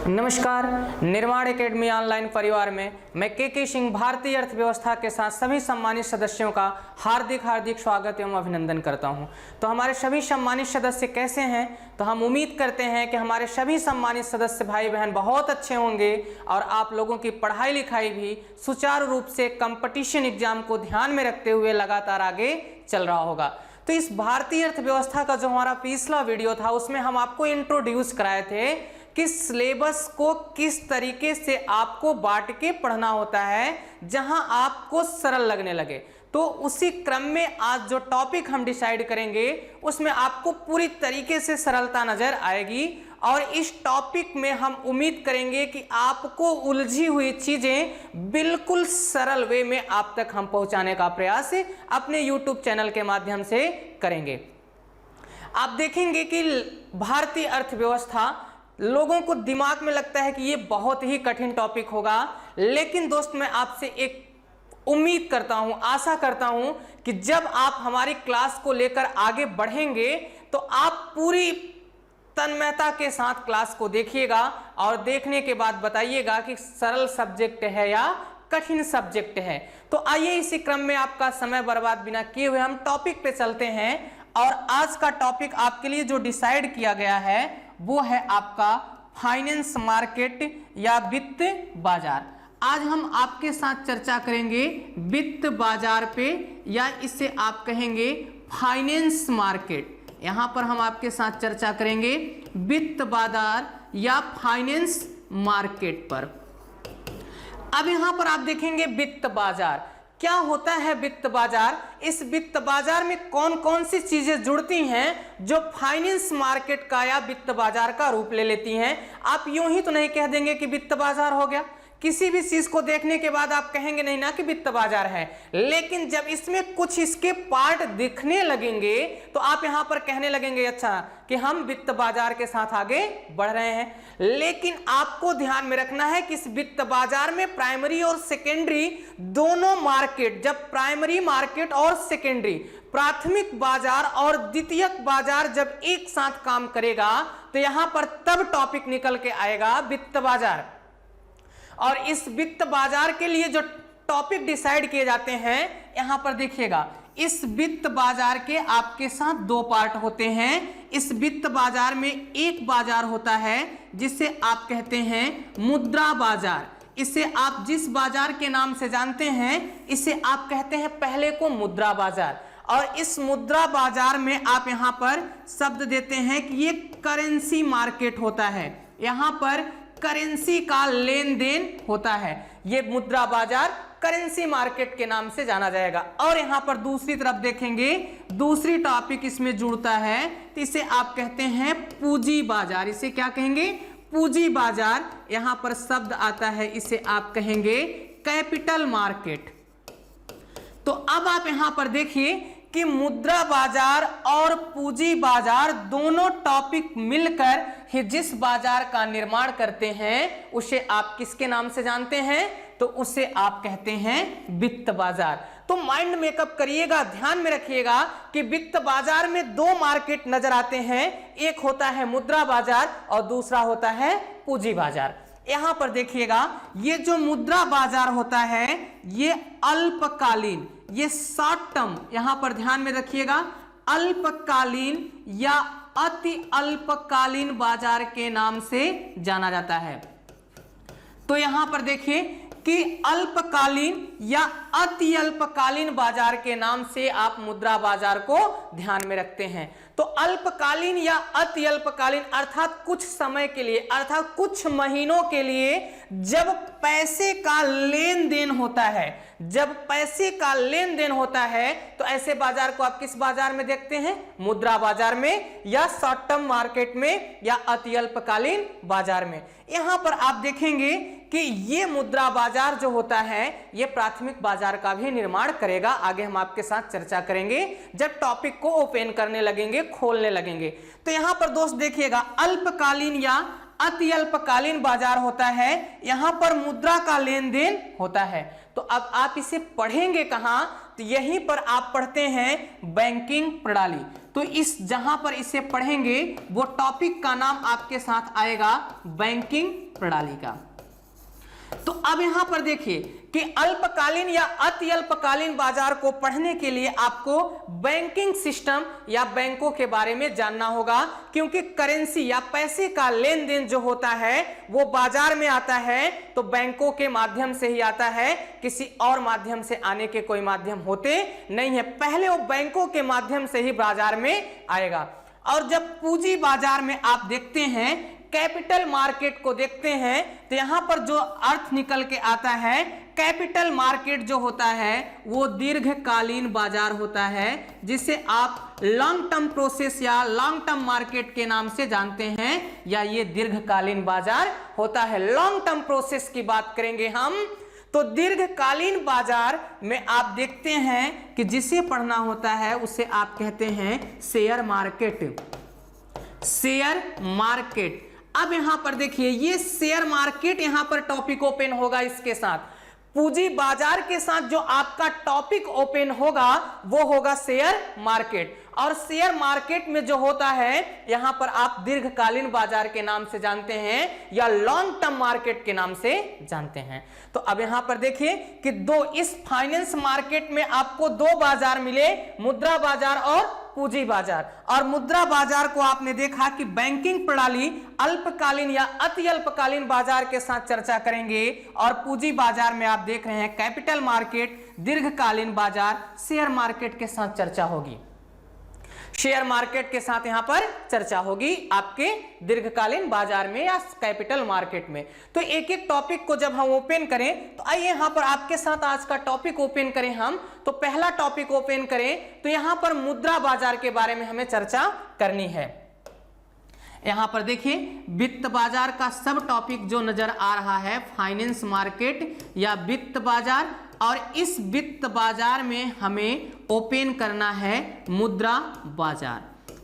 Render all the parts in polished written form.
नमस्कार। निर्माण academy online परिवार में मैं के सिंह भारतीय अर्थव्यवस्था के साथ सभी सम्मानित सदस्यों का हार्दिक स्वागत एवं अभिनंदन करता हूं। तो हमारे सभी सम्मानित सदस्य कैसे हैं? तो हम उम्मीद करते हैं कि हमारे सभी सम्मानित सदस्य भाई बहन बहुत अच्छे होंगे और आप लोगों की पढ़ाई लिखाई भी सुचारू रूप से कंपटीशन एग्जाम को ध्यान में रखते हुए लगातार आगे चल रहा होगा। तो इस भारतीय अर्थव्यवस्था का जो हमारा पिछला वीडियो था उसमें हम आपको इंट्रोड्यूस कराए थे कि सिलेबस को किस तरीके से आपको बांट के पढ़ना होता है जहां आपको सरल लगने लगे। तो उसी क्रम में आज जो टॉपिक हम डिसाइड करेंगे उसमें आपको पूरी तरीके से सरलता नजर आएगी और इस टॉपिक में हम उम्मीद करेंगे कि आपको उलझी हुई चीजें बिल्कुल सरल वे में आप तक हम पहुंचाने का प्रयास अपने YouTube चैनल के माध्यम से करेंगे। आप देखेंगे कि भारतीय अर्थव्यवस्था लोगों को दिमाग में लगता है कि ये बहुत ही कठिन टॉपिक होगा, लेकिन दोस्त मैं आपसे एक उम्मीद करता हूं, आशा करता हूं कि जब आप हमारी क्लास को लेकर आगे बढ़ेंगे तो आप पूरी तन्मयता के साथ क्लास को देखिएगा और देखने के बाद बताइएगा कि सरल सब्जेक्ट है या कठिन सब्जेक्ट है। तो आइए इसी क्रम में आपका समय बर्बाद बिना किए हुए हम टॉपिक पे चलते हैं और आज का टॉपिक आपके लिए जो डिसाइड किया गया है वो है आपका फाइनेंस मार्केट या वित्त बाजार। आज हम आपके साथ चर्चा करेंगे वित्त बाजार पे या इसे आप कहेंगे फाइनेंस मार्केट। यहां पर हम आपके साथ चर्चा करेंगे वित्त बाजार या फाइनेंस मार्केट पर। अब यहां पर आप देखेंगे वित्त बाजार क्या होता है। वित्त बाजार, इस वित्त बाजार में कौन कौन सी चीजें जुड़ती हैं जो फाइनेंस मार्केट का या वित्त बाजार का रूप ले लेती हैं। आप यूं ही तो नहीं कह देंगे कि वित्त बाजार हो गया। किसी भी चीज को देखने के बाद आप कहेंगे नहीं ना कि वित्त बाजार है, लेकिन जब इसमें कुछ इसके पार्ट दिखने लगेंगे तो आप यहां पर कहने लगेंगे अच्छा कि हम वित्त बाजार के साथ आगे बढ़ रहे हैं। लेकिन आपको ध्यान में रखना है कि इस वित्त बाजार में प्राइमरी और सेकेंडरी दोनों मार्केट, जब प्राइमरी मार्केट और सेकेंडरी प्राथमिक बाजार और द्वितीयक बाजार जब एक साथ काम करेगा तो यहां पर तब टॉपिक निकल के आएगा वित्त बाजार। और इस वित्त बाजार के लिए जो टॉपिक डिसाइड किए जाते हैं यहां पर देखिएगा, इस वित्त बाजार के आपके साथ दो पार्ट होते हैं। इस वित्त बाजार में एक बाजार होता है जिसे आप कहते हैं मुद्रा बाजार। इसे आप जिस बाजार के नाम से जानते हैं इसे आप कहते हैं पहले को मुद्रा बाजार। और इस मुद्रा बाजार में आप यहां पर शब्द देते हैं कि ये करेंसी मार्केट होता है, यहां पर करेंसी का लेन देन होता है। ये मुद्रा बाजार करेंसी मार्केट के नाम से जाना जाएगा। और यहां पर दूसरी तरफ देखेंगे, दूसरी टॉपिक इसमें जुड़ता है तो इसे आप कहते हैं पूंजी बाजार। इसे क्या कहेंगे? पूंजी बाजार। यहां पर शब्द आता है, इसे आप कहेंगे कैपिटल मार्केट। तो अब आप यहां पर देखिए कि मुद्रा बाजार और पूंजी बाजार दोनों टॉपिक मिलकर ही जिस बाजार का निर्माण करते हैं उसे आप किसके नाम से जानते हैं? तो उसे आप कहते हैं वित्त बाजार। तो माइंड मेकअप करिएगा, ध्यान में रखिएगा कि वित्त बाजार में दो मार्केट नजर आते हैं, एक होता है मुद्रा बाजार और दूसरा होता है पूंजी बाजार। यहां पर देखिएगा ये जो मुद्रा बाजार होता है ये अल्पकालीन, ये शॉर्ट टर्म, यहां पर ध्यान में रखिएगा, अल्पकालीन या अति अल्पकालीन बाजार के नाम से जाना जाता है। तो यहां पर देखिए कि अल्पकालीन या अति अल्पकालीन बाजार के नाम से आप मुद्रा बाजार को ध्यान में रखते हैं। तो अल्पकालीन या अति अल्पकालीन अर्थात कुछ समय के लिए, अर्थात कुछ महीनों के लिए जब पैसे का लेन देन होता है, जब पैसे का लेन देन होता है तो ऐसे बाजार को आप किस बाजार में देखते हैं? मुद्रा बाजार में या शॉर्ट टर्म मार्केट में या अति अल्पकालीन बाजार में। यहां पर आप देखेंगे कि ये मुद्रा बाजार जो होता है ये प्राथमिक बाजार का भी निर्माण करेगा। आगे हम आपके साथ चर्चा करेंगे जब टॉपिक को ओपन करने लगेंगे, खोलने लगेंगे। तो यहां पर दोस्त देखिएगा अल्पकालीन या अति अल्पकालीन बाजार होता है, यहां पर मुद्रा का लेन देन होता है। तो अब आप इसे पढ़ेंगे कहां, तो यहीं पर आप पढ़ते हैं बैंकिंग प्रणाली। तो इस जहां पर इसे पढ़ेंगे वो टॉपिक का नाम आपके साथ आएगा बैंकिंग प्रणाली का। तो अब यहां पर देखिए कि अल्पकालीन या अति अल्पकालीन बाजार को पढ़ने के लिए आपको बैंकिंग सिस्टम या बैंकों के बारे में जानना होगा, क्योंकि करेंसी या पैसे का लेन देन जो होता है वो बाजार में आता है तो बैंकों के माध्यम से ही आता है, किसी और माध्यम से आने के कोई माध्यम होते नहीं है। पहले वो बैंकों के माध्यम से ही बाजार में आएगा। और जब पूंजी बाजार में आप देखते हैं, कैपिटल मार्केट को देखते हैं, तो यहां पर जो अर्थ निकल के आता है, कैपिटल मार्केट जो होता है वो दीर्घकालीन बाजार होता है, जिसे आप लॉन्ग टर्म प्रोसेस या लॉन्ग टर्म मार्केट के नाम से जानते हैं, या ये दीर्घकालीन बाजार होता है। लॉन्ग टर्म प्रोसेस की बात करेंगे हम, तो दीर्घकालीन बाजार में आप देखते हैं कि जिसे पढ़ना होता है उसे आप कहते हैं शेयर मार्केट। Share market. अब यहां पर देखिए ये शेयर मार्केट यहां पर टॉपिक ओपन होगा, इसके साथ पूंजी बाजार के साथ जो आपका टॉपिक ओपन होगा वो होगा शेयर मार्केट। और शेयर मार्केट में जो होता है यहां पर आप दीर्घकालीन बाजार के नाम से जानते हैं या लॉन्ग टर्म मार्केट के नाम से जानते हैं। तो अब यहां पर देखिए कि इस फाइनेंस मार्केट में आपको दो बाजार मिले, मुद्रा बाजार और पूंजी बाजार। और मुद्रा बाजार को आपने देखा कि बैंकिंग प्रणाली अल्पकालीन या अति अल्पकालीन बाजार के साथ चर्चा करेंगे, और पूंजी बाजार में आप देख रहे हैं कैपिटल मार्केट, दीर्घकालीन बाजार, शेयर मार्केट के साथ चर्चा होगी। शेयर मार्केट के साथ यहां पर चर्चा होगी आपके दीर्घकालीन बाजार में या कैपिटल मार्केट में। तो एक एक टॉपिक को जब हम ओपन करें, तो आइए यहां पर आपके साथ आज का टॉपिक ओपन करें हम। तो पहला टॉपिक ओपन करें तो यहां पर मुद्रा बाजार के बारे में हमें चर्चा करनी है। यहां पर देखिए वित्त बाजार का सब टॉपिक जो नजर आ रहा है, फाइनेंस मार्केट या वित्त बाजार, और इस वित्त बाजार में हमें ओपन करना है मुद्रा बाजार।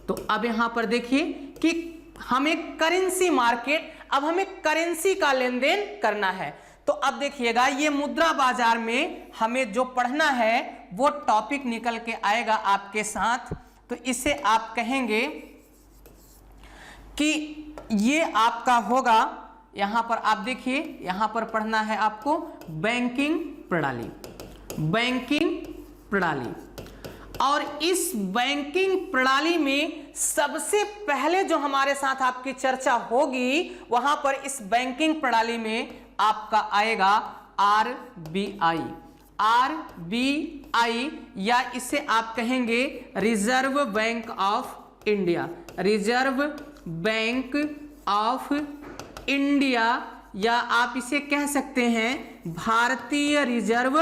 तो अब यहां पर देखिए कि हमें करेंसी मार्केट, अब हमें करेंसी का लेन देन करना है। तो अब देखिएगा ये मुद्रा बाजार में हमें जो पढ़ना है वो टॉपिक निकल के आएगा आपके साथ। तो इसे आप कहेंगे कि ये आपका होगा, यहां पर आप देखिए यहां पर पढ़ना है आपको बैंकिंग प्रणाली। बैंकिंग प्रणाली, और इस बैंकिंग प्रणाली में सबसे पहले जो हमारे साथ आपकी चर्चा होगी वहां पर इस बैंकिंग प्रणाली में आपका आएगा आरबीआई। आरबीआई या इसे आप कहेंगे reserve bank of India. Reserve bank of India, या आप इसे कह सकते हैं भारतीय रिजर्व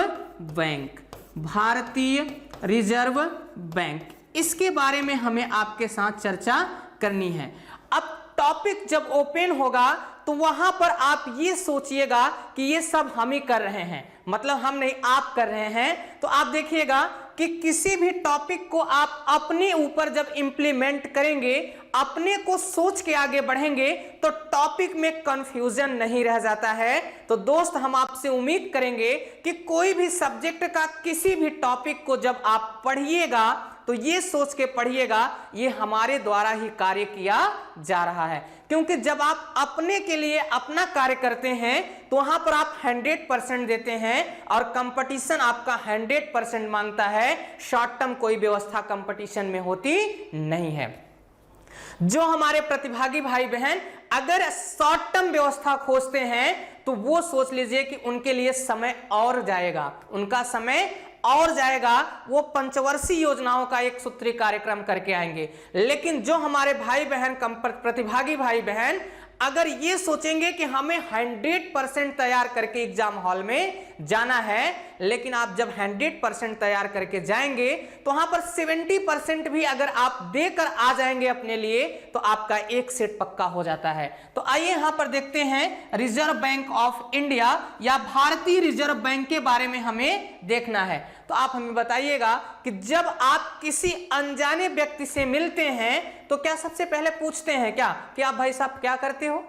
बैंक। भारतीय रिजर्व बैंक, इसके बारे में हमें आपके साथ चर्चा करनी है। अब टॉपिक जब ओपन होगा तो वहां पर आप ये सोचिएगा कि ये सब हम ही कर रहे हैं, मतलब हम नहीं, आप कर रहे हैं। तो आप देखिएगा कि किसी भी टॉपिक को आप अपने ऊपर जब इंप्लीमेंट करेंगे, अपने को सोच के आगे बढ़ेंगे, तो टॉपिक में कंफ्यूजन नहीं रह जाता है। तो दोस्त हम आपसे उम्मीद करेंगे कि कोई भी सब्जेक्ट का किसी भी टॉपिक को जब आप पढ़िएगा तो ये सोच के पढ़िएगा ये हमारे द्वारा ही कार्य किया जा रहा है। क्योंकि जब आप अपने के लिए अपना कार्य करते हैं तो वहां पर आप 100% देते हैं, और कंपटीशन आपका 100% मांगता है। शॉर्ट टर्म कोई व्यवस्था कंपटीशन में होती नहीं है। जो हमारे प्रतिभागी भाई बहन अगर शॉर्ट टर्म व्यवस्था खोजते हैं तो वो सोच लीजिए कि उनके लिए समय और जाएगा, उनका समय और जाएगा। वो पंचवर्षीय योजनाओं का एक सूत्रीय कार्यक्रम करके आएंगे। लेकिन जो हमारे भाई बहन प्रतिभागी भाई बहन अगर ये सोचेंगे कि हमें 100% तैयार करके एग्जाम हॉल में जाना है, लेकिन आप जब 100% तैयार करके जाएंगे तो वहां पर 70% भी अगर आप देकर आ जाएंगे अपने लिए तो आपका एक सेट पक्का हो जाता है। तो आइए यहां पर देखते हैं रिजर्व बैंक ऑफ इंडिया या भारतीय रिजर्व बैंक के बारे में हमें देखना है। तो आप हमें बताइएगा कि जब आप किसी अनजाने व्यक्ति से मिलते हैं तो क्या सबसे पहले पूछते हैं क्या कि आप भाई साहब क्या करते हो?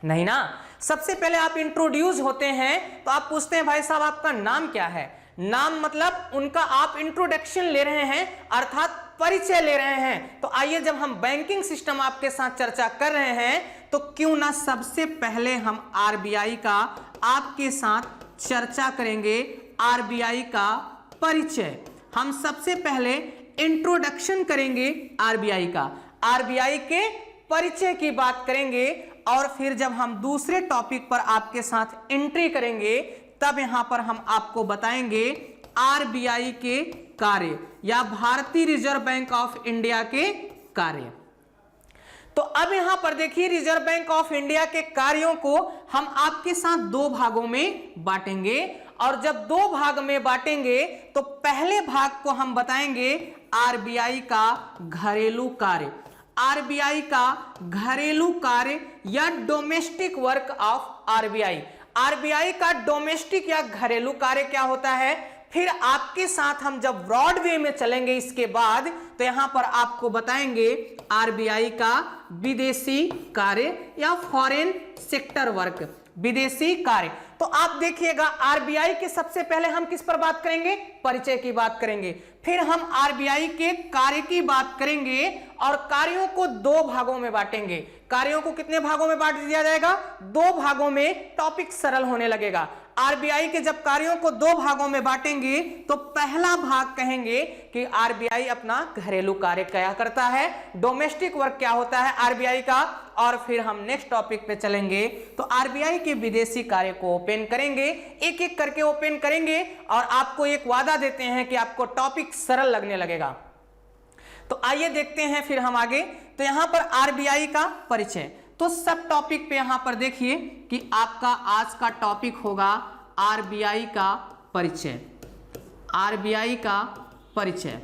नहीं ना, सबसे पहले आप इंट्रोड्यूस होते हैं तो आप पूछते हैं भाई साहब आपका नाम क्या है। नाम मतलब उनका आप इंट्रोडक्शन ले रहे हैं, अर्थात परिचय ले रहे हैं। तो आइए, जब हम बैंकिंग सिस्टम आपके साथ चर्चा कर रहे हैं तो क्यों ना सबसे पहले हम आरबीआई का आपके साथ चर्चा करेंगे। आरबीआई का परिचय, हम सबसे पहले इंट्रोडक्शन करेंगे आरबीआई का, आरबीआई के परिचय की बात करेंगे, और फिर जब हम दूसरे टॉपिक पर आपके साथ एंट्री करेंगे तब यहां पर हम आपको बताएंगे आरबीआई के कार्य या भारतीय रिजर्व बैंक ऑफ इंडिया के कार्य। तो अब यहां पर देखिए, रिजर्व बैंक ऑफ इंडिया के कार्यों को हम आपके साथ दो भागों में बांटेंगे, और जब दो भाग में बांटेंगे तो पहले भाग को हम बताएंगे आरबीआई का घरेलू कार्य, आरबीआई का घरेलू कार्य या domestic work of RBI. RBI का डोमेस्टिक या घरेलू कार्य क्या होता है, फिर आपके साथ हम जब ब्रॉड वे में चलेंगे इसके बाद तो यहां पर आपको बताएंगे आरबीआई का विदेशी कार्य या फॉरेन सेक्टर वर्क, विदेशी कार्य। तो आप देखिएगा, आरबीआई के सबसे पहले हम किस पर बात करेंगे, परिचय की बात करेंगे, फिर हम आरबीआई के कार्य की बात करेंगे और कार्यों को दो भागों में बांटेंगे। कार्यों को कितने भागों में बांट दिया जाएगा, दो भागों में, टॉपिक सरल होने लगेगा। आरबीआई के जब कार्यों को दो भागों में बांटेंगे तो पहला भाग कहेंगे कि आरबीआई अपना घरेलू कार्य क्या करता है, डोमेस्टिक वर्क क्या होता है आरबीआई का, और फिर हम नेक्स्ट टॉपिक पे चलेंगे तो आरबीआई के विदेशी कार्य को ओपन करेंगे, एक एक करके ओपन करेंगे, और आपको एक वादा देते हैं कि आपको टॉपिक सरल लगने लगेगा। तो आइए देखते हैं फिर हम आगे। तो यहां पर आरबीआई का परिचय, तो सब टॉपिक पे यहां पर देखिए कि आपका आज का टॉपिक होगा आरबीआई का परिचय, आरबीआई का परिचय।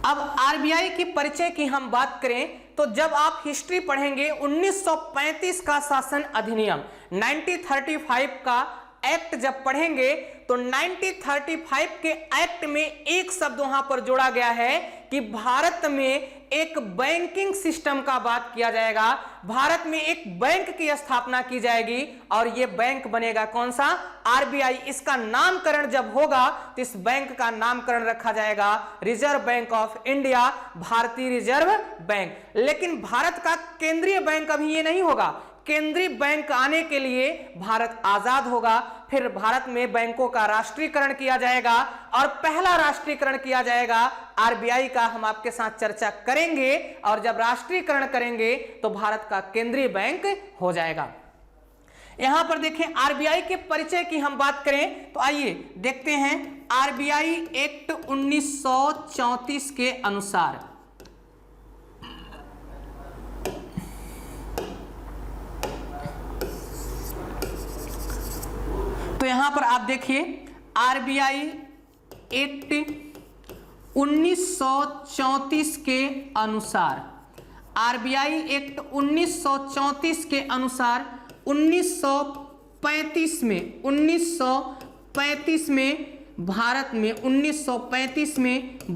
अब आरबीआई के परिचय की हम बात करें तो जब आप हिस्ट्री पढ़ेंगे 1935 का शासन अधिनियम, 1935 का एक्ट जब पढ़ेंगे तो 1935 के एक्ट में एक शब्द वहां पर जोड़ा गया है कि भारत में एक बैंकिंग सिस्टम का बात किया जाएगा, भारत में एक बैंक की स्थापना की जाएगी, और यह बैंक बनेगा कौन सा, आरबीआई। इसका नामकरण जब होगा तो इस बैंक का नामकरण रखा जाएगा रिजर्व बैंक ऑफ इंडिया, भारतीय रिजर्व बैंक। लेकिन भारत का केंद्रीय बैंक अभी ये नहीं होगा, केंद्रीय बैंक आने के लिए भारत आजाद होगा, फिर भारत में बैंकों का राष्ट्रीयकरण किया जाएगा, और पहला राष्ट्रीयकरण किया जाएगा आरबीआई का, हम आपके साथ चर्चा करेंगे, और जब राष्ट्रीयकरण करेंगे तो भारत का केंद्रीय बैंक हो जाएगा। यहां पर देखें आरबीआई के परिचय की हम बात करें तो आइए देखते हैं आरबीआई एक्ट 1934 के अनुसार, तो यहां पर आप देखिए आरबीआई एक्ट 1934 के अनुसार, आरबीआई एक्ट 1934 के अनुसार 1935 में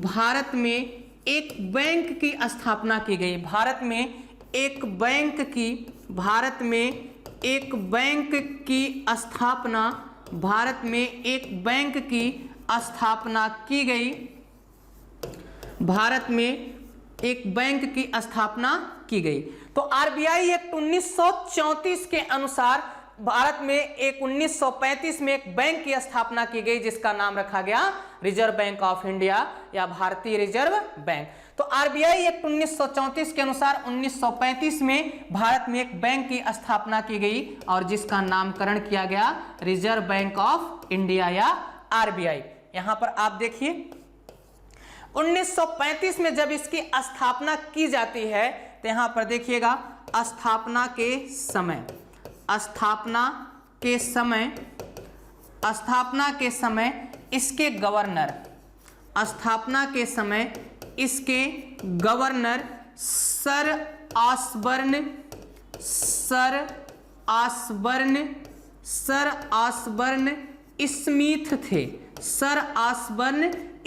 भारत में एक बैंक की स्थापना की गई, भारत में एक बैंक की स्थापना की गई। तो आरबीआई एक्ट 1934 के अनुसार भारत में एक 1935 में एक बैंक की स्थापना की गई जिसका नाम रखा गया रिजर्व बैंक ऑफ इंडिया या भारतीय रिजर्व बैंक। तो आरबीआई एक्ट 1934 के अनुसार 1935 में भारत में एक बैंक की स्थापना की गई और जिसका नामकरण किया गया रिजर्व बैंक ऑफ इंडिया या आरबीआई। यहां पर आप देखिए 1935 में जब इसकी स्थापना की जाती है तो यहां पर देखिएगा स्थापना के समय इसके गवर्नर सर ऑसबर्न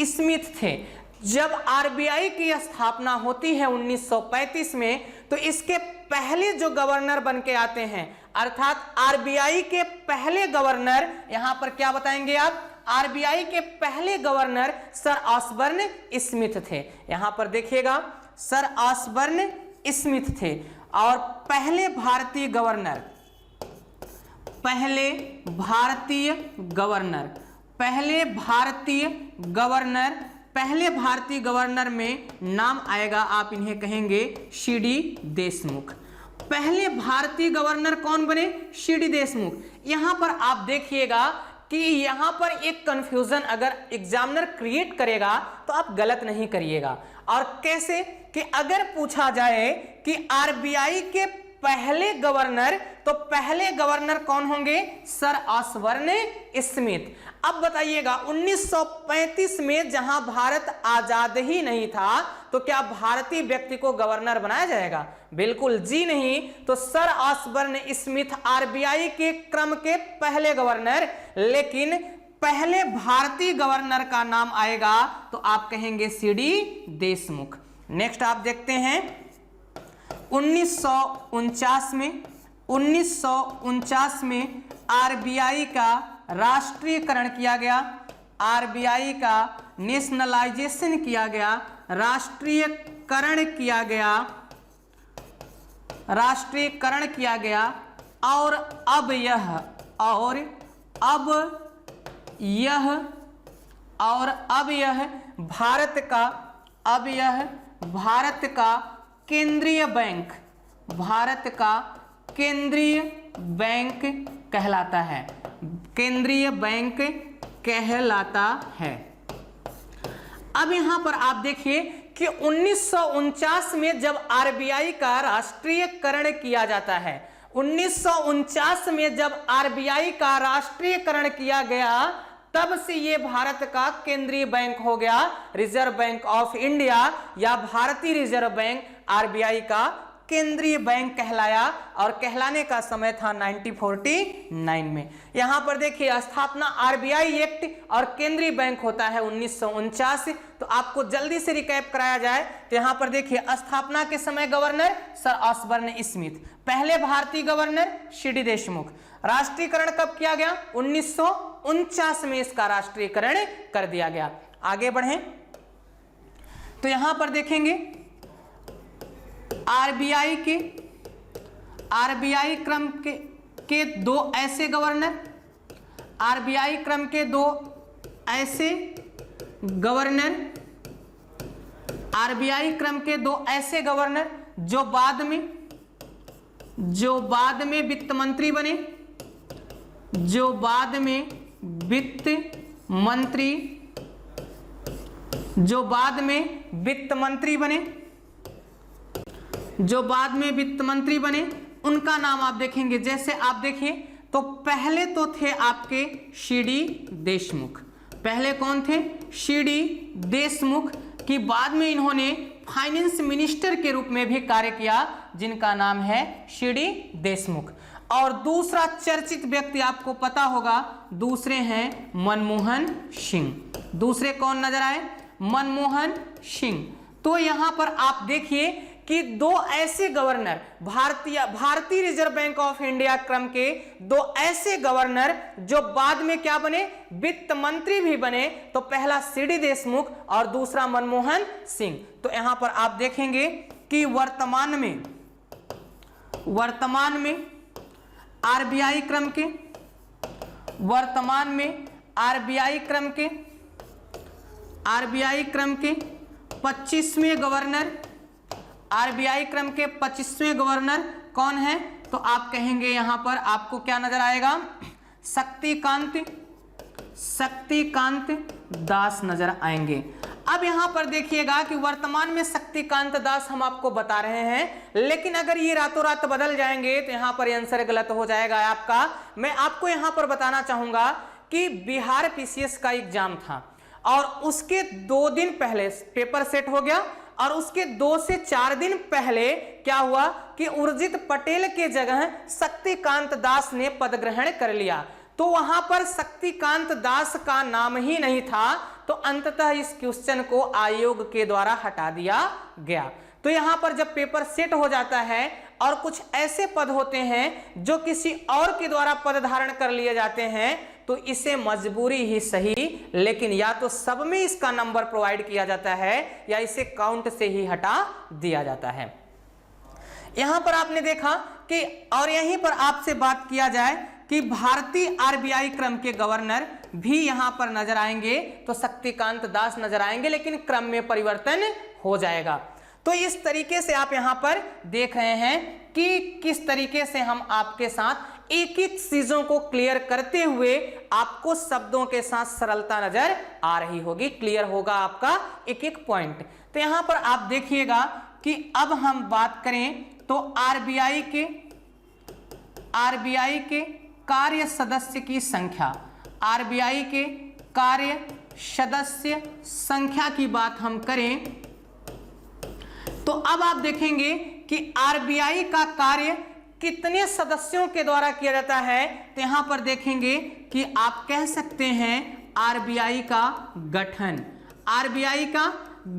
स्मिथ थे। जब आरबीआई की स्थापना होती है 1935 में तो इसके पहले जो गवर्नर बन के आते हैं, अर्थात आरबीआई के पहले गवर्नर, यहां पर क्या बताएंगे आप, आरबीआई के पहले गवर्नर सर ऑसबर्न स्मिथ थे। यहां पर देखिएगा सर ऑसबर्न स्मिथ थे। और पहले भारतीय गवर्नर, पहले भारतीय गवर्नर, पहले भारतीय गवर्नर, पहले भारतीय गवर्नर में नाम आएगा, आप इन्हें कहेंगे सीडी देशमुख। पहले भारतीय गवर्नर कौन बने, सीडी देशमुख। यहां पर आप देखिएगा कि यहां पर एक कंफ्यूजन अगर एग्जामिनर क्रिएट करेगा तो आप गलत नहीं करिएगा। और कैसे कि अगर पूछा जाए कि आरबीआई के पहले गवर्नर, तो पहले गवर्नर कौन होंगे, सर ऑसबर्न स्मिथ। अब बताइएगा 1935 में जहां भारत आजाद ही नहीं था तो क्या भारतीय व्यक्ति को गवर्नर बनाया जाएगा, बिल्कुल जी नहीं। तो सर ऑसबर्न स्मिथ आरबीआई के क्रम के पहले गवर्नर, लेकिन पहले भारतीय गवर्नर का नाम आएगा तो आप कहेंगे सीडी देशमुख। नेक्स्ट आप देखते हैं 1949 में आरबीआई का राष्ट्रीयकरण किया गया, आरबीआई का नेशनलाइजेशन किया गया, राष्ट्रीयकरण किया गया, राष्ट्रीयकरण किया गया। और अब यह भारत का केंद्रीय बैंक, भारत का केंद्रीय बैंक कहलाता है, केंद्रीय बैंक कहलाता है। अब यहां पर आप देखिए कि 1949 में जब आरबीआई का राष्ट्रीयकरण किया जाता है, 1949 में जब आरबीआई का राष्ट्रीयकरण किया गया, तब से ये भारत का केंद्रीय बैंक हो गया, रिजर्व बैंक ऑफ इंडिया या भारतीय रिजर्व बैंक आरबीआई का केंद्रीय बैंक कहलाया। और कहलाने का समय था 1949 में। यहां पर देखिए स्थापना आरबीआई एक्ट और केंद्रीय बैंक होता है 1949। तो आपको जल्दी से रिकैप कराया जाए तो यहां पर देखिए स्थापना के समय गवर्नर सर ऑसबर्न स्मिथ, पहले भारतीय गवर्नर सीडी देशमुख। राष्ट्रीयकरण कब किया गया, 1949 में इसका राष्ट्रीयकरण कर दिया गया। आगे बढ़ें तो यहां पर देखेंगे आरबीआई क्रम के दो ऐसे गवर्नर, आरबीआई क्रम के दो ऐसे गवर्नर, आरबीआई क्रम के दो ऐसे गवर्नर जो बाद में वित्त मंत्री बने, जो बाद में वित्त मंत्री बने, उनका नाम आप देखेंगे। जैसे आप देखिए तो पहले तो थे आपके सीडी देशमुख, पहले कौन थे, सीडी देशमुख, कि बाद में इन्होंने फाइनेंस मिनिस्टर के रूप में भी कार्य किया, जिनका नाम है सीडी देशमुख। और दूसरा चर्चित व्यक्ति आपको पता होगा, दूसरे हैं मनमोहन सिंह। दूसरे कौन नजर आए, मनमोहन सिंह। तो यहां पर आप देखिए कि दो ऐसे गवर्नर, भारतीय रिजर्व बैंक ऑफ इंडिया क्रम के दो ऐसे गवर्नर जो बाद में क्या बने, वित्त मंत्री भी बने। तो पहला सीडी देशमुख और दूसरा मनमोहन सिंह। तो यहां पर आप देखेंगे कि वर्तमान में आरबीआई क्रम के 25वें गवर्नर, आरबीआई क्रम के 25वें गवर्नर कौन है, तो आप कहेंगे यहां पर आपको क्या नजर आएगा, शक्तिकांत दास नजर आएंगे। अब यहां पर देखिएगा कि वर्तमान में शक्तिकांत दास हम आपको बता रहे हैं, लेकिन अगर ये रातों रात बदल जाएंगे तो यहां पर आंसर गलत हो जाएगा आपका। मैं आपको यहां पर बताना चाहूंगा कि बिहार पीसीएस का एग्जाम था और उसके 2 दिन पहले पेपर सेट हो गया और उसके 2 से 4 दिन पहले क्या हुआ कि उर्जित पटेल के जगह शक्तिकांत दास ने पद ग्रहण कर लिया। तो वहां पर शक्तिकांत दास का नाम ही नहीं था, तो अंततः इस क्वेश्चन को आयोग के द्वारा हटा दिया गया। तो यहां पर जब पेपर सेट हो जाता है और कुछ ऐसे पद होते हैं जो किसी और के द्वारा पद धारण कर लिए जाते हैं, तो इसे मजबूरी ही सही, लेकिन या तो सब में इसका नंबर प्रोवाइड किया जाता है या इसे काउंट से ही हटा दिया जाता है। यहां पर आपने देखा कि, और यहीं पर आपसे बात किया जाए कि भारतीय आरबीआई क्रम के गवर्नर भी यहां पर नजर आएंगे, तो शक्तिकांत दास नजर आएंगे, लेकिन क्रम में परिवर्तन हो जाएगा। तो इस तरीके से आप यहां पर देख रहे हैं कि किस तरीके से हम आपके साथ एक एक चीजों को क्लियर करते हुए आपको शब्दों के साथ सरलता नजर आ रही होगी, क्लियर होगा आपका एक एक पॉइंट। तो यहां पर आप देखिएगा कि अब हम बात करें तो आरबीआई के कार्य सदस्य की संख्या, आरबीआई के कार्य सदस्य संख्या की बात हम करें तो अब आप देखेंगे कि आरबीआई का कार्य कितने सदस्यों के द्वारा किया जाता है। तो यहां पर देखेंगे कि आप कह सकते हैं आरबीआई का गठन, आरबीआई का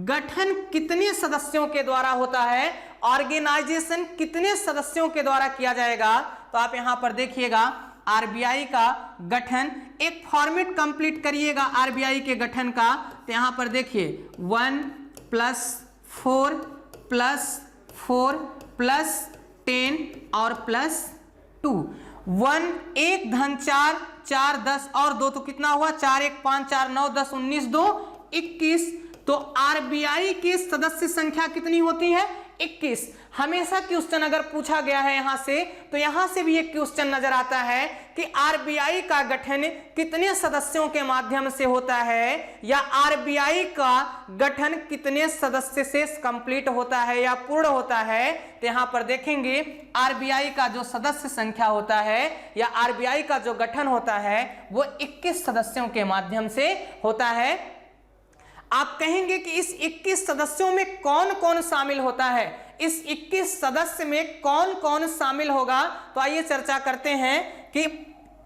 गठन कितने सदस्यों के द्वारा होता है, ऑर्गेनाइजेशन कितने सदस्यों के द्वारा किया जाएगा। तो आप यहां पर देखिएगा आरबीआई का गठन, एक फॉर्मेट कंप्लीट करिएगा आरबीआई के गठन का। तो यहां पर देखिए 1 + 4 + 4 + 10 और +2, 1 1 धन 4 4 10 और 2, तो कितना हुआ 4 1 5 4 9 10 19 2 21। तो आरबीआई की सदस्य संख्या कितनी होती है 21। हमेशा क्वेश्चन अगर पूछा गया है यहां से, तो यहां से भी एक क्वेश्चन नजर आता है कि आरबीआई का गठन कितने सदस्यों के माध्यम से होता है, या आरबीआई का गठन कितने सदस्य से कंप्लीट होता है या पूर्ण होता है। तो यहां पर देखेंगे आरबीआई का जो सदस्य संख्या होता है या आरबीआई का जो गठन होता है वो 21 सदस्यों के माध्यम से होता है। आप कहेंगे कि इस 21 सदस्यों में कौन कौन शामिल होता है, इस 21 सदस्य में कौन कौन शामिल होगा। तो आइए चर्चा करते हैं कि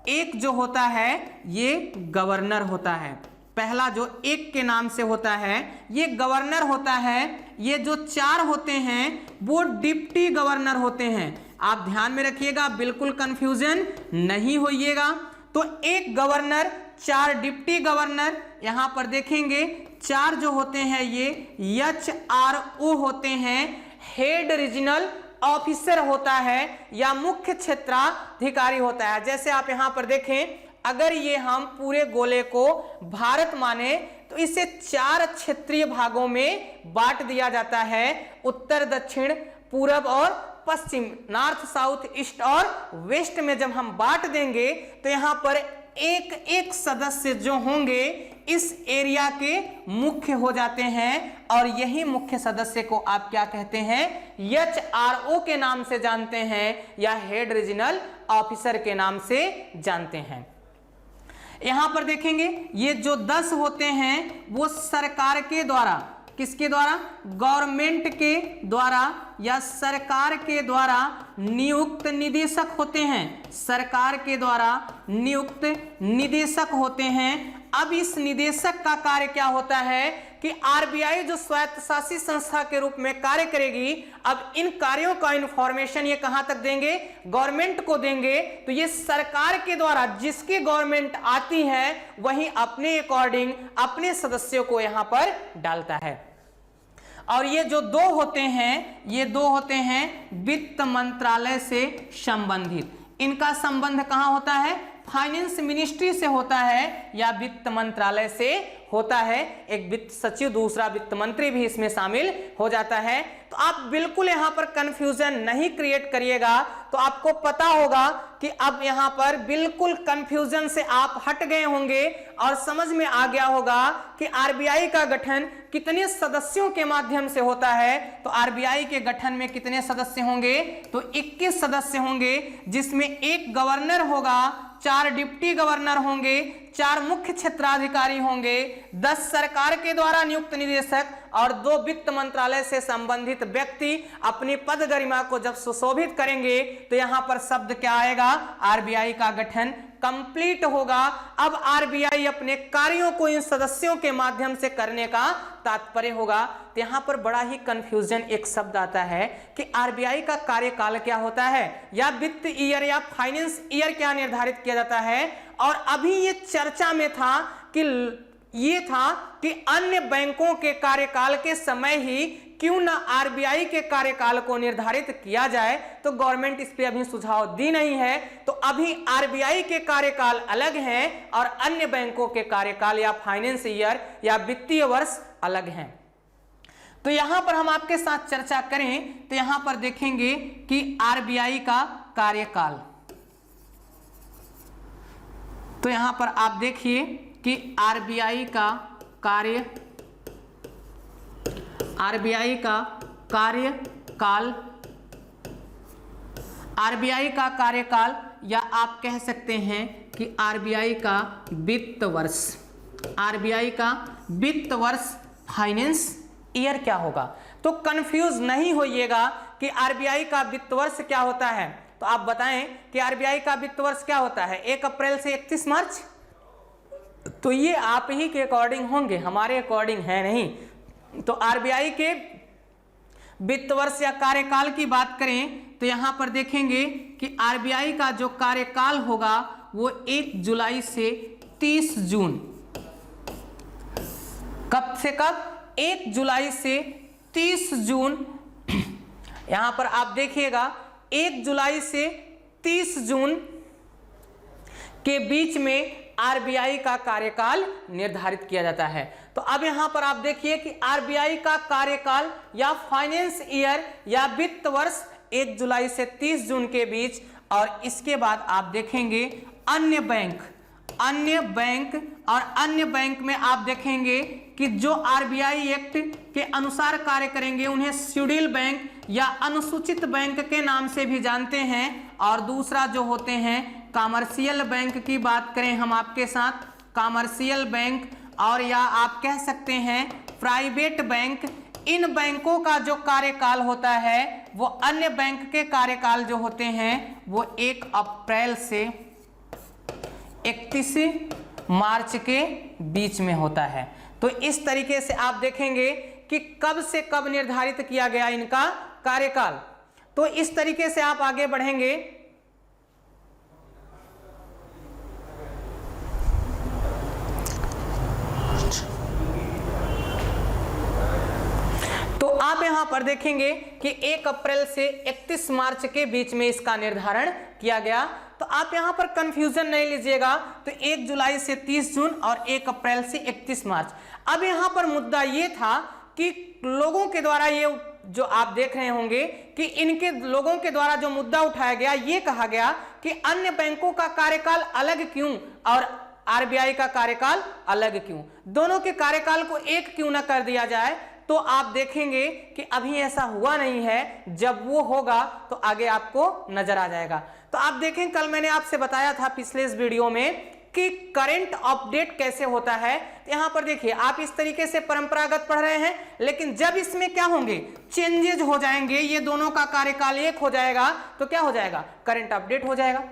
एक जो होता है ये गवर्नर होता है, पहला जो एक के नाम से होता है ये गवर्नर होता है। ये जो 4 होते हैं वो डिप्टी गवर्नर होते हैं। आप ध्यान में रखिएगा, बिल्कुल कंफ्यूजन नहीं होइएगा। तो एक गवर्नर, 4 डिप्टी गवर्नर, यहां पर देखेंगे 4 जो होते हैं ये HRO होते हैं, हेड रीजनल ऑफिसर होता है या मुख्य क्षेत्राधिकारी होता है। जैसे आप यहां पर देखें, अगर ये हम पूरे गोले को भारत माने तो इसे 4 क्षेत्रीय भागों में बांट दिया जाता है, उत्तर दक्षिण पूरब और पश्चिम, नॉर्थ साउथ ईस्ट और वेस्ट में जब हम बांट देंगे तो यहां पर एक एक सदस्य जो होंगे इस एरिया के मुख्य हो जाते हैं, और यही मुख्य सदस्य को आप क्या कहते हैं HRO के नाम से जानते हैं या हेड रीजनल ऑफिसर के नाम से जानते हैं। यहां पर देखेंगे ये जो 10 होते हैं वो सरकार के द्वारा, किसके द्वारा, गवर्नमेंट के द्वारा या सरकार के द्वारा नियुक्त निदेशक होते हैं, सरकार के द्वारा नियुक्त निदेशक होते हैं। अब इस निदेशक का कार्य क्या होता है कि आरबीआई जो स्वायत्तशासी संस्था के रूप में कार्य करेगी, अब इन कार्यों का इंफॉर्मेशन ये कहां तक देंगे, गवर्नमेंट को देंगे। तो ये सरकार के द्वारा जिसकी गवर्नमेंट आती है वही अपने अकॉर्डिंग अपने सदस्यों को यहां पर डालता है। और ये जो 2 होते हैं, ये 2 होते हैं वित्त मंत्रालय से संबंधित। इनका संबंध कहां होता है, फाइनेंस मिनिस्ट्री से होता है या वित्त मंत्रालय से होता है। एक वित्त सचिव, दूसरा वित्त मंत्री भी इसमें शामिल हो जाता है। तो आप बिल्कुल यहां पर कंफ्यूजन नहीं क्रिएट करिएगा, तो आपको पता होगा कि अब यहां पर बिल्कुल कंफ्यूजन से आप हट गए होंगे और समझ में आ गया होगा कि आरबीआई का गठन कितने सदस्यों के माध्यम से होता है। तो आरबीआई के गठन में कितने सदस्य होंगे, तो 21 सदस्य होंगे, जिसमें एक गवर्नर होगा, 4 डिप्टी गवर्नर होंगे, 4 मुख्य क्षेत्राधिकारी होंगे, 10 सरकार के द्वारा नियुक्त निदेशक और 2 वित्त मंत्रालय से संबंधित व्यक्ति अपनी पद गरिमा को जब सुशोभित करेंगे तो यहां पर शब्द क्या आएगा, आरबीआई का गठन कंप्लीट होगा। अब आरबीआई अपने कार्यों को इन सदस्यों के माध्यम से करने का तात्पर्य होगा। तो यहां पर बड़ा ही कंफ्यूजन एक शब्द आता है कि आरबीआई का कार्यकाल क्या होता है, या वित्त ईयर या फाइनेंस ईयर क्या निर्धारित किया जाता है। और अभी ये चर्चा में था कि अन्य बैंकों के कार्यकाल के समय ही क्यों ना आरबीआई के कार्यकाल को निर्धारित किया जाए, तो गवर्नमेंट इस पे अभी सुझाव दी नहीं है। तो अभी आरबीआई के कार्यकाल अलग हैं और अन्य बैंकों के कार्यकाल या फाइनेंस ईयर या वित्तीय वर्ष अलग हैं। तो यहां पर हम आपके साथ चर्चा करें तो यहां पर देखेंगे कि आरबीआई का कार्यकाल, तो यहां पर आप देखिए कि आरबीआई का कार्यकाल या आप कह सकते हैं कि आरबीआई का वित्त वर्ष फाइनेंस ईयर क्या होगा। तो कंफ्यूज नहीं होइएगा कि आरबीआई का वित्त वर्ष क्या होता है। तो आप बताएं कि आरबीआई का वित्त वर्ष क्या होता है, 1 अप्रैल से 31 मार्च। तो ये आप ही के अकॉर्डिंग होंगे, हमारे अकॉर्डिंग है नहीं। तो आरबीआई के वित्त वर्ष या कार्यकाल की बात करें तो यहां पर देखेंगे कि आरबीआई का जो कार्यकाल होगा वो 1 जुलाई से 30 जून, कब से कब, 1 जुलाई से 30 जून। यहां पर आप देखिएगा 1 जुलाई से 30 जून के बीच में आरबीआई का कार्यकाल निर्धारित किया जाता है। तो अब यहां पर आप देखिए कि आरबीआई का कार्यकाल या फाइनेंस ईयर या वित्त वर्ष 1 जुलाई से 30 जून के बीच। और इसके बाद आप देखेंगे अन्य बैंक और अन्य बैंक में आप देखेंगे कि जो आरबीआई एक्ट के अनुसार कार्य करेंगे उन्हें शेड्यूल बैंक या अनुसूचित बैंक के नाम से भी जानते हैं। और दूसरा जो होते हैं कमर्शियल बैंक की बात करें हम आपके साथ, कमर्शियल बैंक और या आप कह सकते हैं प्राइवेट बैंक। इन बैंकों का जो कार्यकाल होता है वो अन्य बैंक के कार्यकाल जो होते हैं वो 1 अप्रैल से 31 मार्च के बीच में होता है। तो इस तरीके से आप देखेंगे कि कब से कब निर्धारित किया गया इनका कार्यकाल। तो इस तरीके से आप आगे बढ़ेंगे। तो आप यहां पर देखेंगे कि 1 अप्रैल से 31 मार्च के बीच में इसका निर्धारण किया गया। तो आप यहां पर कंफ्यूजन नहीं लीजिएगा। तो 1 जुलाई से 30 जून और 1 अप्रैल से 31 मार्च। अब यहां पर मुद्दा ये था कि लोगों के द्वारा ये जो आप देख रहे होंगे कि इनके लोगों के द्वारा जो मुद्दा उठाया गया, ये कहा गया कि अन्य बैंकों का कार्यकाल अलग क्यों और आरबीआई का कार्यकाल अलग क्यों, दोनों के कार्यकाल को एक क्यों ना कर दिया जाए। तो आप देखेंगे कि अभी ऐसा हुआ नहीं है, जब वो होगा तो आगे आपको नजर आ जाएगा। तो आप देखें, कल मैंने आपसे बताया था पिछले इस वीडियो में कि करंट अपडेट कैसे होता है। यहां पर देखिए आप इस तरीके से परंपरागत पढ़ रहे हैं, लेकिन जब इसमें क्या होंगे, चेंजेज हो जाएंगे, ये दोनों का कार्यकाल एक हो जाएगा तो क्या हो जाएगा, करंट अपडेट हो जाएगा।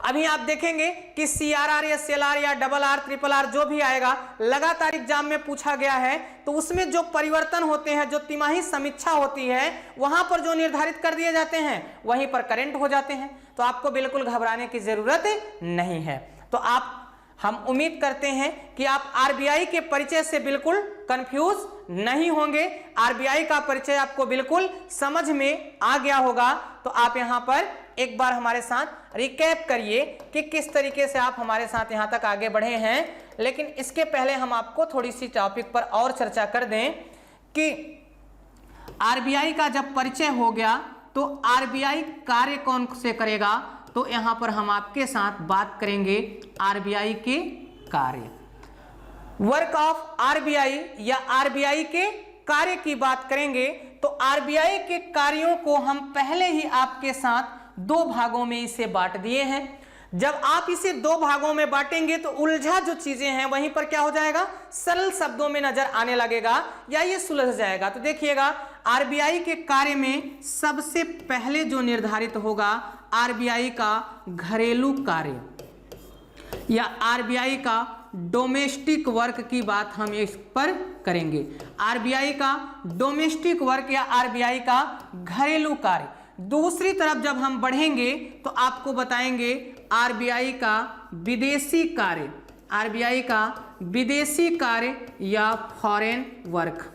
अभी आप देखेंगे कि CRR या SLR या RRR RRR जो भी आएगा लगातार एग्जाम में पूछा गया है, तो उसमें जो परिवर्तन होते हैं, जो तिमाही समीक्षा होती है, वहां पर जो निर्धारित कर दिए जाते हैं वहीं पर करंट हो जाते हैं। तो आपको बिल्कुल घबराने की जरूरत नहीं है। तो हम उम्मीद करते हैं कि आप आरबीआई के परिचय से बिल्कुल कंफ्यूज नहीं होंगे, आरबीआई का परिचय आपको बिल्कुल समझ में आ गया होगा। तो आप यहां पर एक बार हमारे साथ रिकैप करिए कि किस तरीके से आप हमारे साथ यहां तक आगे बढ़े हैं। लेकिन इसके पहले हम आपको थोड़ी सी टॉपिक पर और चर्चा कर दें कि आरबीआई का जब परिचय हो गया तो आरबीआई कार्य कौन से करेगा। तो यहां पर हम आपके साथ बात करेंगे आरबीआई के कार्य, वर्क ऑफ आरबीआई या आरबीआई के कार्य की बात करेंगे। तो आरबीआई के कार्यों को हम पहले ही आपके साथ 2 भागों में इसे बांट दिए हैं। जब आप इसे 2 भागों में बांटेंगे तो उलझा जो चीजें हैं वहीं पर क्या हो जाएगा, सरल शब्दों में नजर आने लगेगा या ये सुलझ जाएगा। तो देखिएगा, आरबीआई के कार्य में सबसे पहले जो निर्धारित होगा आरबीआई का घरेलू कार्य। या आरबीआई का डोमेस्टिक वर्क की बात हम इस पर करेंगे। आरबीआई का डोमेस्टिक वर्क या आरबीआई का घरेलू कार्य। दूसरी तरफ जब हम बढ़ेंगे तो आपको बताएंगे आरबीआई का विदेशी कार्य, आरबीआई का विदेशी कार्य या फॉरेन वर्क।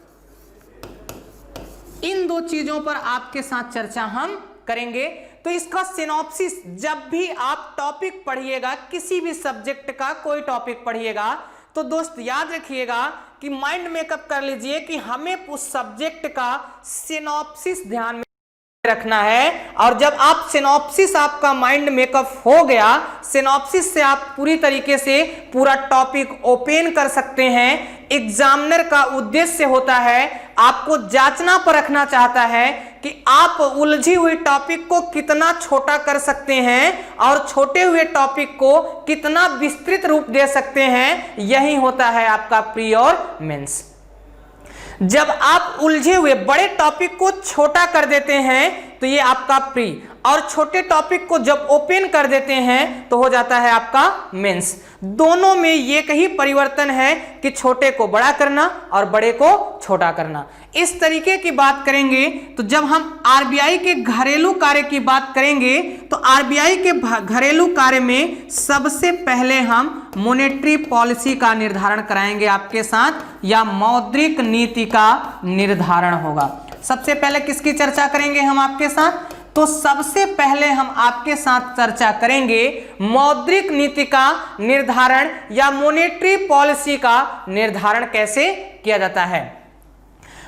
इन दो चीजों पर आपके साथ चर्चा हम करेंगे। तो इसका सिनॉप्सिस, जब भी आप टॉपिक पढ़िएगा, किसी भी सब्जेक्ट का कोई टॉपिक पढ़िएगा, तो दोस्त याद रखिएगा कि माइंड मेकअप कर लीजिए कि हमें उस सब्जेक्ट का सिनॉप्सिस ध्यान में रखना है। और जब आप सिनॉप्सिस, आपका माइंड मेकअप हो गया, सिनॉप्सिस से आप पूरी तरीके से पूरा टॉपिक ओपन कर सकते हैं। एग्जामिनर का उद्देश्य होता है, आपको जांचना परखना चाहता है कि आप उलझी हुई टॉपिक को कितना छोटा कर सकते हैं और छोटे हुए टॉपिक को कितना विस्तृत रूप दे सकते हैं। यही होता है आपका प्री और मेंस। जब आप उलझे हुए बड़े टॉपिक को छोटा कर देते हैं तो ये आपका प्री, और छोटे टॉपिक को जब ओपन कर देते हैं तो हो जाता है आपका मेंस। दोनों में एक ही परिवर्तन है कि छोटे को बड़ा करना और बड़े को छोटा करना। इस तरीके की बात करेंगे तो जब हम आरबीआई के घरेलू कार्य की बात करेंगे तो आरबीआई के घरेलू कार्य में सबसे पहले हम मॉनेटरी पॉलिसी का निर्धारण कराएंगे आपके साथ, या मौद्रिक नीति का निर्धारण होगा। सबसे पहले किसकी चर्चा करेंगे हम आपके साथ? तो सबसे पहले हम आपके साथ चर्चा करेंगे मौद्रिक नीति का निर्धारण या मॉनेटरी पॉलिसी का निर्धारण कैसे किया जाता है।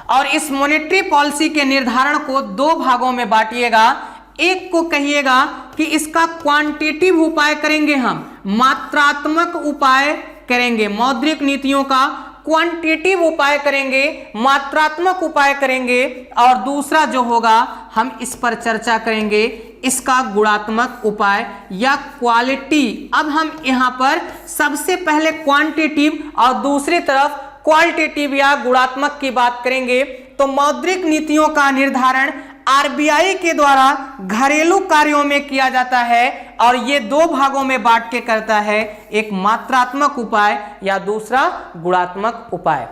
और इस मॉनेटरी पॉलिसी के निर्धारण को दो भागों में बांटिएगा। एक को कहिएगा कि इसका क्वांटिटेटिव उपाय करेंगे, हम मात्रात्मक उपाय करेंगे। मौद्रिक नीतियों का क्वांटिटेटिव उपाय करेंगे, मात्रात्मक उपाय करेंगे। और दूसरा जो होगा हम इस पर चर्चा करेंगे इसका गुणात्मक उपाय या क्वालिटी। अब हम यहाँ पर सबसे पहले क्वांटिटेटिव और दूसरी तरफ क्वालिटेटिव या गुणात्मक की बात करेंगे। तो मौद्रिक नीतियों का निर्धारण आरबीआई के द्वारा घरेलू कार्यों में किया जाता है और ये दो भागों में बांट के करता है, एक मात्रात्मक उपाय या दूसरा गुणात्मक उपाय।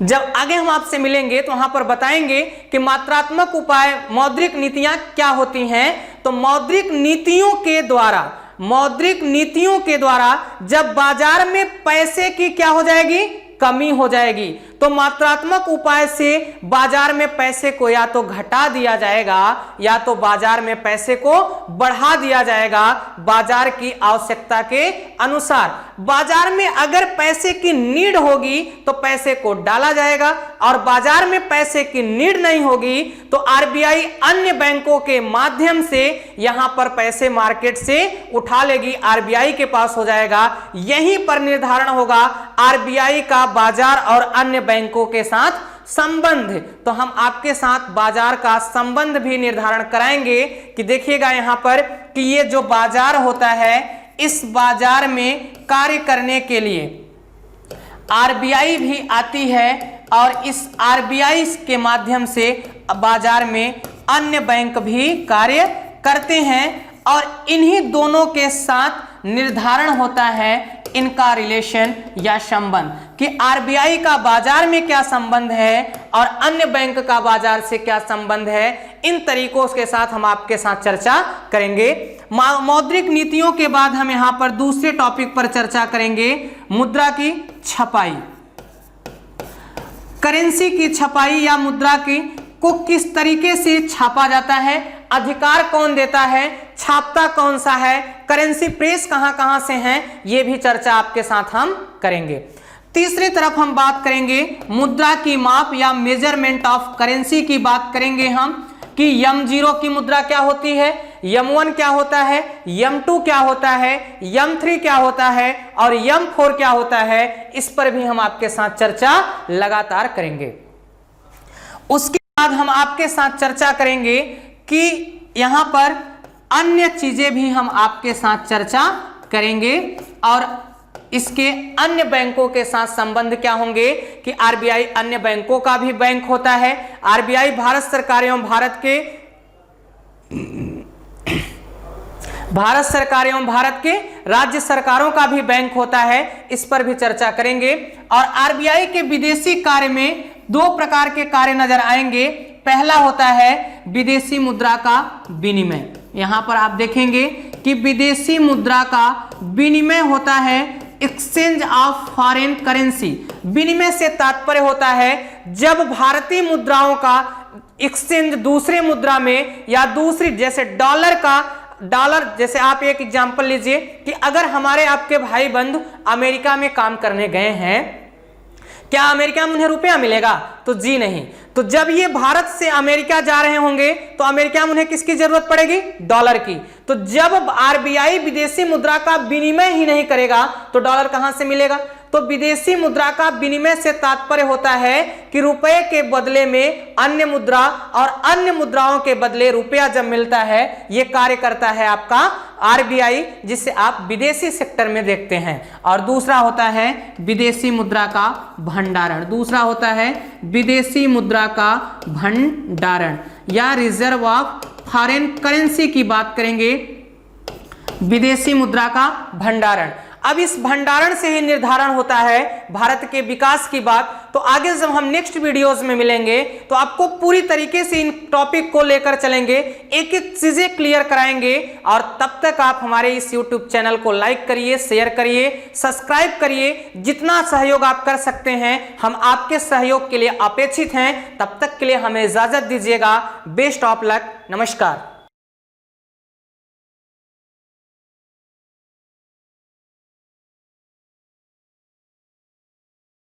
जब आगे हम आपसे मिलेंगे तो वहां पर बताएंगे कि मात्रात्मक उपाय, मौद्रिक नीतियां क्या होती हैं। तो मौद्रिक नीतियों के द्वारा जब बाजार में पैसे की क्या हो जाएगी, कमी हो जाएगी, तो मात्रात्मक उपाय से बाजार में पैसे को या तो घटा दिया जाएगा या तो बाजार में पैसे को बढ़ा दिया जाएगा बाजार की आवश्यकता के अनुसार। बाजार में अगर पैसे की नीड होगी तो पैसे को डाला जाएगा और बाजार में पैसे की नीड नहीं होगी तो आरबीआई अन्य बैंकों के माध्यम से यहां पर पैसे मार्केट से उठा लेगी, आरबीआई के पास हो जाएगा। यहीं पर निर्धारण होगा आरबीआई का बाजार और अन्य बैंकों के साथ संबंध। तो हम आपके साथ बाजार का संबंध भी निर्धारण कराएंगे कि देखिएगा यहां पर कि ये जो बाजार होता है, इस बाजार में कार्य करने के लिए आरबीआई भी आती है और इस आरबीआई के माध्यम से बाजार में अन्य बैंक भी कार्य करते हैं और इन्हीं दोनों के साथ निर्धारण होता है इनका रिलेशन या संबंध कि आरबीआई का बाजार में क्या संबंध है और अन्य बैंक का बाजार से क्या संबंध है। इन तरीकों के साथ हम आपके साथ चर्चा करेंगे। मौद्रिक नीतियों के बाद हम यहां पर दूसरे टॉपिक पर चर्चा करेंगे मुद्रा की छपाई। करेंसी की छपाई या मुद्रा की को किस तरीके से छापा जाता है, अधिकार कौन देता है, छापता कौन सा है, करेंसी प्रेस कहां से है, ये भी चर्चा आपके साथ हम करेंगे। तीसरी तरफ हम बात करेंगे मुद्रा की माप या मेजरमेंट ऑफ करेंसी की बात करेंगे हम कि M0 की मुद्रा क्या होती है, M1 क्या होता है, M2 क्या होता है, M3 क्या होता है और M4 क्या होता है। इस पर भी हम आपके साथ चर्चा लगातार करेंगे। उसके बाद हम आपके साथ चर्चा करेंगे कि यहां पर अन्य चीजें भी हम आपके साथ चर्चा करेंगे और इसके अन्य बैंकों के साथ संबंध क्या होंगे कि आरबीआई अन्य बैंकों का भी बैंक होता है। आरबीआई भारत सरकार एवं भारत सरकार एवं भारत के राज्य सरकारों का भी बैंक होता है, इस पर भी चर्चा करेंगे। और आरबीआई के विदेशी कार्य में दो प्रकार के कार्य नजर आएंगे। पहला होता है विदेशी मुद्रा का विनिमय। यहां पर आप देखेंगे कि विदेशी मुद्रा का विनिमय होता है एक्सचेंज ऑफ फॉरेन करेंसी। विनिमय से तात्पर्य होता है जब भारतीय मुद्राओं का एक्सचेंज दूसरे मुद्रा में या दूसरी, जैसे डॉलर जैसे आप एक एग्जांपल लीजिए कि अगर हमारे आपके भाई बंधु अमेरिका में काम करने गए हैं, क्या अमेरिका में उन्हें रुपया मिलेगा? तो जी नहीं। तो जब ये भारत से अमेरिका जा रहे होंगे तो अमेरिका में उन्हें किसकी जरूरत पड़ेगी? डॉलर की। तो जब आरबीआई विदेशी मुद्रा का विनिमय ही नहीं करेगा तो डॉलर कहां से मिलेगा? तो विदेशी मुद्रा का विनिमय से तात्पर्य होता है कि रुपए के बदले में अन्य मुद्रा और अन्य मुद्राओं के बदले रुपया जब मिलता है, यह कार्य करता है आपका आरबीआई, जिसे आप विदेशी सेक्टर में देखते हैं। और दूसरा होता है विदेशी मुद्रा का भंडारण। दूसरा होता है विदेशी मुद्रा का भंडारण या रिजर्व ऑफ फॉरेन करेंसी की बात करेंगे, विदेशी मुद्रा का भंडारण। अब इस भंडारण से ही निर्धारण होता है भारत के विकास की बात। तो आगे जब हम नेक्स्ट वीडियोस में मिलेंगे तो आपको पूरी तरीके से इन टॉपिक को लेकर चलेंगे, एक एक चीजें क्लियर कराएंगे। और तब तक आप हमारे इस YouTube चैनल को लाइक करिए, शेयर करिए, सब्सक्राइब करिए। जितना सहयोग आप कर सकते हैं हम आपके सहयोग के लिए अपेक्षित हैं। तब तक के लिए हमें इजाजत दीजिएगा। Best of luck. नमस्कार।